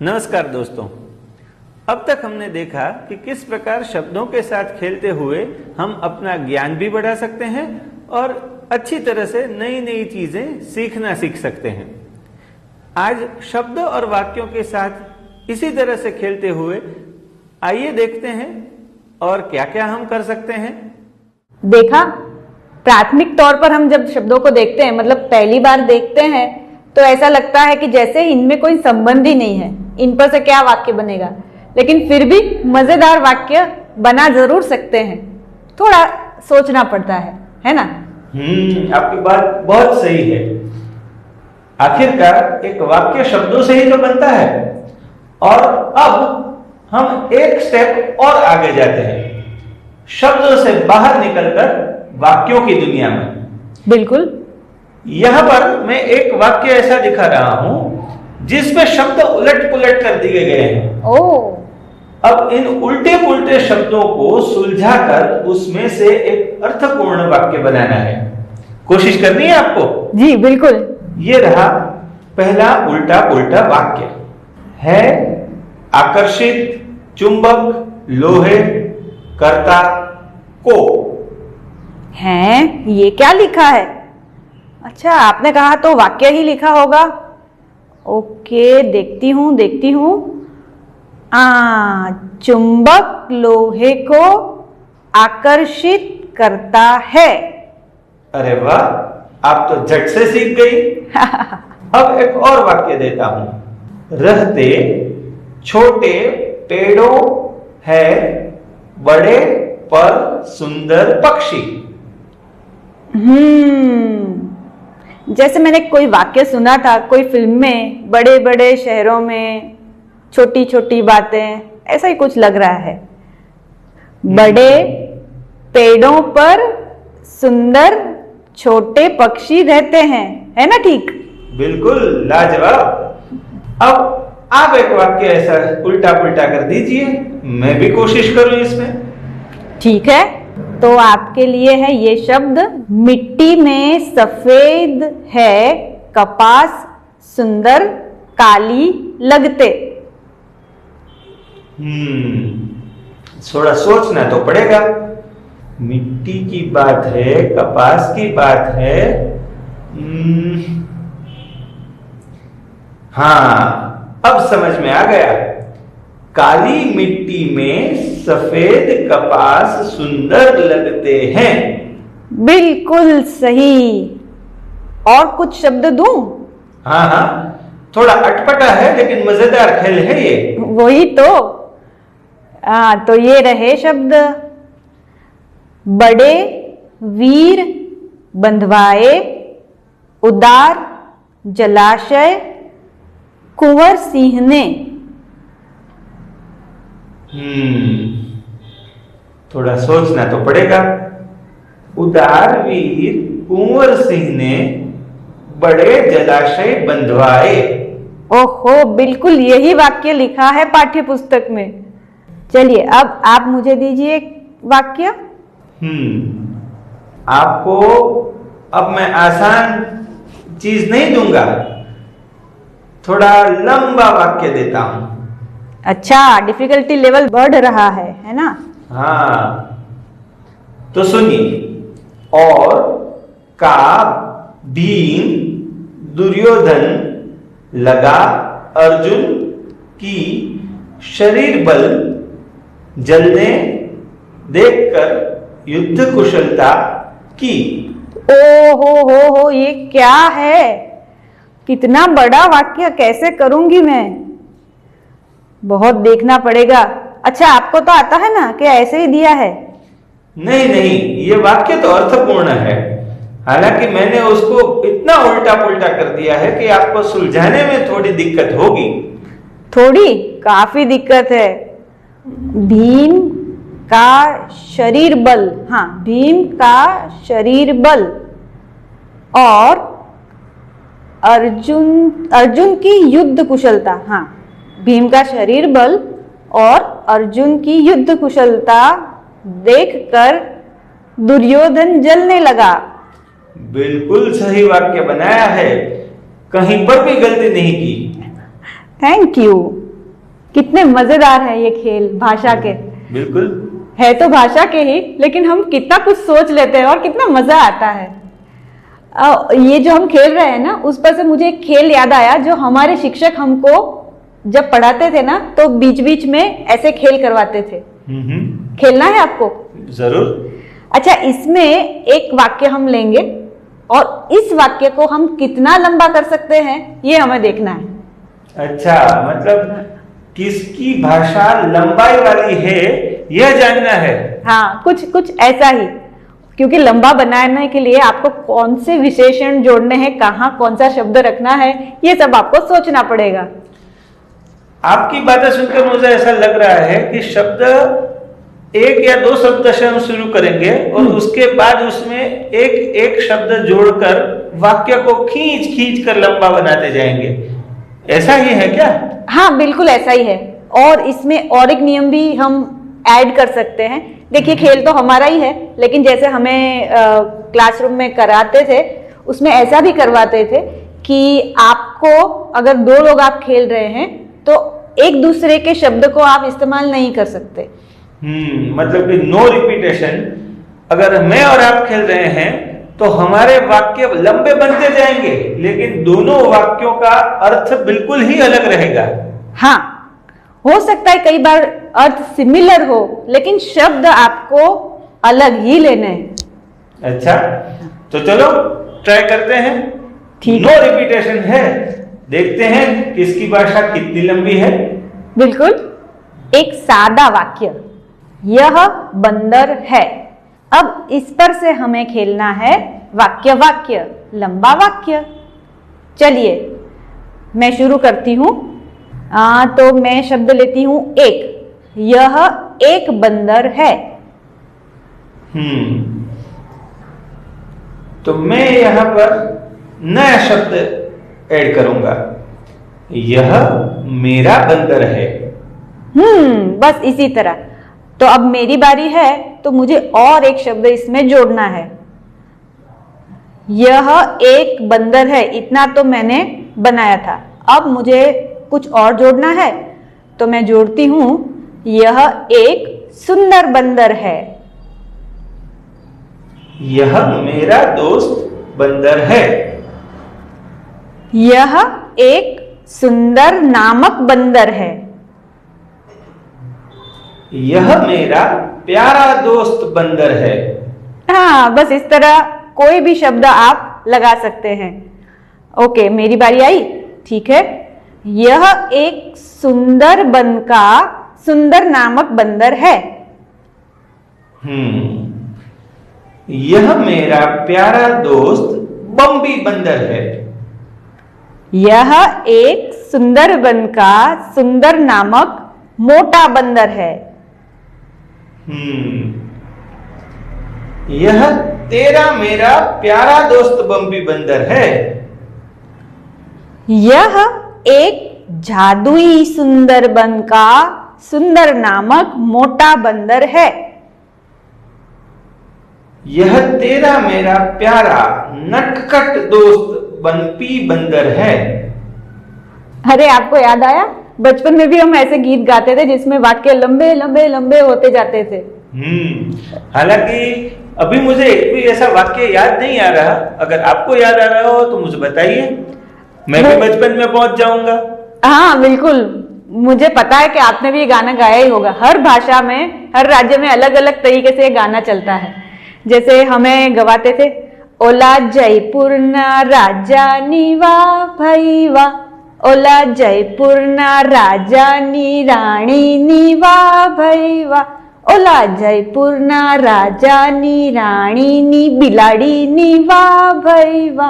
नमस्कार दोस्तों। अब तक हमने देखा कि किस प्रकार शब्दों के साथ खेलते हुए हम अपना ज्ञान भी बढ़ा सकते हैं और अच्छी तरह से नई नई चीजें सीख सकते हैं। आज शब्दों और वाक्यों के साथ इसी तरह से खेलते हुए आइए देखते हैं और क्या क्या हम कर सकते हैं। देखा, प्राथमिक तौर पर हम जब शब्दों को देखते हैं, मतलब पहली बार देखते हैं, तो ऐसा लगता है कि जैसे इनमें कोई संबंध ही नहीं है, इन पर से क्या वाक्य बनेगा। लेकिन फिर भी मजेदार वाक्य बना जरूर सकते हैं, थोड़ा सोचना पड़ता है ना? आपकी बात बहुत सही है। आखिरकार एक वाक्य शब्दों से ही तो बनता है। और अब हम एक स्टेप और आगे जाते हैं, शब्दों से बाहर निकलकर वाक्यों की दुनिया में। बिल्कुल। यहां पर मैं एक वाक्य ऐसा दिखा रहा हूं जिसमें शब्द उलट पुलट कर दिए गए हैं। अब इन उल्टे पुलटे शब्दों को सुलझाकर उसमें से एक अर्थपूर्ण वाक्य बनाना है। कोशिश करनी है आपको? जी बिल्कुल। ये रहा पहला उल्टा पुल्टा वाक्य है। आकर्षित चुंबक लोहे कर्ता को। हैं, ये क्या लिखा है? अच्छा, आपने कहा तो वाक्य ही लिखा होगा। ओके, देखती हूँ। चुंबक लोहे को आकर्षित करता है। अरे वाह, आप तो झट से सीख गई। अब एक और वाक्य देता हूं। रहते छोटे पेड़ों है बड़े पर सुंदर पक्षी। जैसे मैंने कोई वाक्य सुना था कोई फिल्म में, बड़े बड़े शहरों में छोटी छोटी बातें, ऐसा ही कुछ लग रहा है। बड़े पेड़ों पर सुंदर छोटे पक्षी रहते हैं, है ना? ठीक, बिल्कुल लाजवाब। अब आप एक वाक्य ऐसा उल्टा पुल्टा कर दीजिए, मैं भी कोशिश करूं इसमें। ठीक है, तो आपके लिए है ये शब्द। मिट्टी में सफेद है कपास सुंदर काली लगते। थोड़ा सोचना तो पड़ेगा। मिट्टी की बात है, कपास की बात है। हाँ, अब समझ में आ गया। काली मिट्टी में सफेद कपास सुंदर लगते हैं। बिल्कुल सही। और कुछ शब्द दूं? हाँ, थोड़ा अटपटा है लेकिन मजेदार खेल है ये। वही तो ये रहे शब्द। बड़े वीर बंधवाए उदार जलाशय कुंवर सिंह ने। थोड़ा सोचना तो पड़ेगा। उदार वीर कुंवर सिंह ने बड़े जलाशय बंधवाए। ओहो, बिल्कुल यही वाक्य लिखा है पाठ्य पुस्तक में। चलिए, अब आप मुझे दीजिए वाक्य। आपको अब मैं आसान चीज नहीं दूंगा, थोड़ा लंबा वाक्य देता हूं। अच्छा, डिफिकल्टी लेवल बढ़ रहा है ना? हाँ, तो सुनिए। और का भीम दुर्योधन लगा अर्जुन की शरीर बल जलने देखकर युद्ध कुशलता की। ओ हो, ये क्या है? कितना बड़ा वाक्य कैसे करूंगी मैं? बहुत देखना पड़ेगा। अच्छा, आपको तो आता है ना कि ऐसे ही दिया है? नहीं, ये वाक्य तो अर्थपूर्ण है। हालांकि मैंने उसको इतना उल्टा पुल्टा कर दिया है कि आपको सुलझाने में थोड़ी दिक्कत होगी। थोड़ी? काफी दिक्कत है। भीम का शरीर बल, हाँ, भीम का शरीर बल और अर्जुन की युद्ध कुशलता। हाँ, भीम का शरीर बल और अर्जुन की युद्ध कुशलता देखकर दुर्योधन जलने लगा। बिल्कुल सही वाक्य बनाया है, कहीं पर भी गलती नहीं की। Thank you. कितने मजेदार है ये खेल भाषा के। बिल्कुल। है तो भाषा के ही, लेकिन हम कितना कुछ सोच लेते हैं और कितना मजा आता है। ये जो हम खेल रहे हैं ना, उस पर से मुझे एक खेल याद आया जो हमारे शिक्षक हमको जब पढ़ाते थे ना, तो बीच बीच में ऐसे खेल करवाते थे। खेलना है आपको? जरूर। अच्छा, इसमें एक वाक्य हम लेंगे और इस वाक्य को हम कितना लंबा कर सकते हैं ये हमें देखना है। अच्छा, मतलब किसकी भाषा लंबाई वाली है यह जानना है। हाँ, कुछ कुछ ऐसा ही, क्योंकि लंबा बनाने के लिए आपको कौन से विशेषण जोड़ने हैं, कहाँ कौन सा शब्द रखना है, ये सब आपको सोचना पड़ेगा। आपकी बातें सुनकर मुझे ऐसा लग रहा है कि शब्द एक या दो शब्द से हम शुरू करेंगे और उसके बाद उसमें एक एक शब्द जोड़कर वाक्य को खींच खींच कर लंबा बनाते जाएंगे। ऐसा ही है क्या? हाँ, बिल्कुल ऐसा ही है। और इसमें और एक नियम भी हम ऐड कर सकते हैं। देखिए, खेल तो हमारा ही है, लेकिन जैसे हमें क्लासरूम में कराते थे, उसमें ऐसा भी करवाते थे कि आपको अगर दो लोग आप खेल रहे हैं तो एक दूसरे के शब्द को आप इस्तेमाल नहीं कर सकते। मतलब कि नो रिपीटेशन। अगर मैं और आप खेल रहे हैं तो हमारे वाक्य लंबे बनते जाएंगे, लेकिन दोनों वाक्यों का अर्थ बिल्कुल ही अलग रहेगा। हाँ, हो सकता है कई बार अर्थ सिमिलर हो, लेकिन शब्द आपको अलग ही लेने हैं। अच्छा, तो चलो ट्राई करते हैं। ठीक नो रिपीटेशन है, देखते हैं किसकी भाषा कितनी लंबी है। बिल्कुल। एक सादा वाक्य, यह बंदर है। अब इस पर से हमें खेलना है वाक्य वाक्य, लंबा वाक्य। चलिए मैं शुरू करती हूं। तो मैं शब्द लेती हूं एक। यह एक बंदर है। तो मैं यहां पर नया शब्द ऐड करूंगा, यह मेरा बंदर है। बस इसी तरह। तो अब मेरी बारी है, तो मुझे और एक शब्द इसमें जोड़ना है। यह एक बंदर है, इतना तो मैंने बनाया था। अब मुझे कुछ और जोड़ना है, तो मैं जोड़ती हूं, यह एक सुंदर बंदर है। यह मेरा दोस्त बंदर है। यह एक सुंदर नामक बंदर है। यह मेरा प्यारा दोस्त बंदर है। हाँ, बस इस तरह कोई भी शब्द आप लगा सकते हैं। ओके, मेरी बारी आई। ठीक है। यह एक सुंदर वन का सुंदर नामक बंदर है। यह मेरा प्यारा दोस्त बम्बी बंदर है। यह एक सुंदर वन का सुंदर नामक मोटा बंदर है। यह तेरा मेरा प्यारा दोस्त बम्बी बंदर है। यह एक जादुई सुंदर वन का सुंदर नामक मोटा बंदर है। यह तेरा मेरा प्यारा नटखट दोस्त बंपी बंदर है। अरे, आपको याद आया? बचपन में भी हम ऐसे गीत गाते थे जिसमें वाक्य लंबे लंबे लंबे होते जाते थे। हालांकि अभी मुझे एक भी ऐसा वाक्य याद नहीं आ रहा। अगर आपको याद आ रहा हो तो मुझे बताइए, मैं भी बचपन में पहुंच जाऊंगा। हाँ, बिल्कुल। मुझे पता है कि आपने भी ये गाना गाया ही होगा। हर भाषा में, हर राज्य में अलग अलग तरीके से ये गाना चलता है। जैसे हमें गवाते थे, ओला जयपुर ना राजा नीवा भैवा, ओला जयपुर ना राजा नी रानी नीवा भैवा, ओला जयपुर ना राजा नी रानी नी बिलाड़ी नीवा भैवा,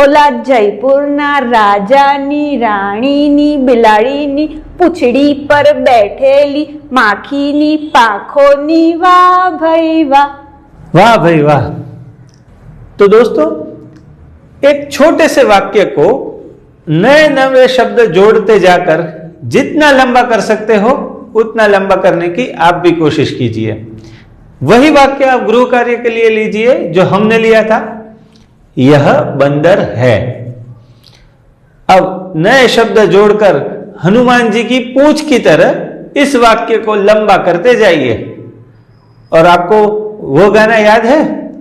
ओला जयपुर ना राजा नी रानी नी बिलाड़ी नी पुछड़ी पर बैठेली माखी नी पाखो नी वाह भाई वाह। वाह भाई वाह। तो दोस्तों, एक छोटे से वाक्य को नए नए शब्द जोड़ते जाकर जितना लंबा कर सकते हो उतना लंबा करने की आप भी कोशिश कीजिए। वही वाक्य आप गृह कार्य के लिए लीजिए जो हमने लिया था, यह बंदर है। अब नए शब्द जोड़कर हनुमान जी की पूंछ की तरह इस वाक्य को लंबा करते जाइए। और आपको वो गाना याद है,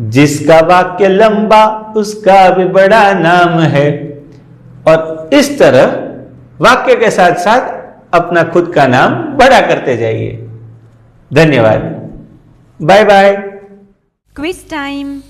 जिसका वाक्य लंबा उसका भी बड़ा नाम है। और इस तरह वाक्य के साथ साथ अपना खुद का नाम बड़ा करते जाइए। धन्यवाद। Bye bye. Quiz time.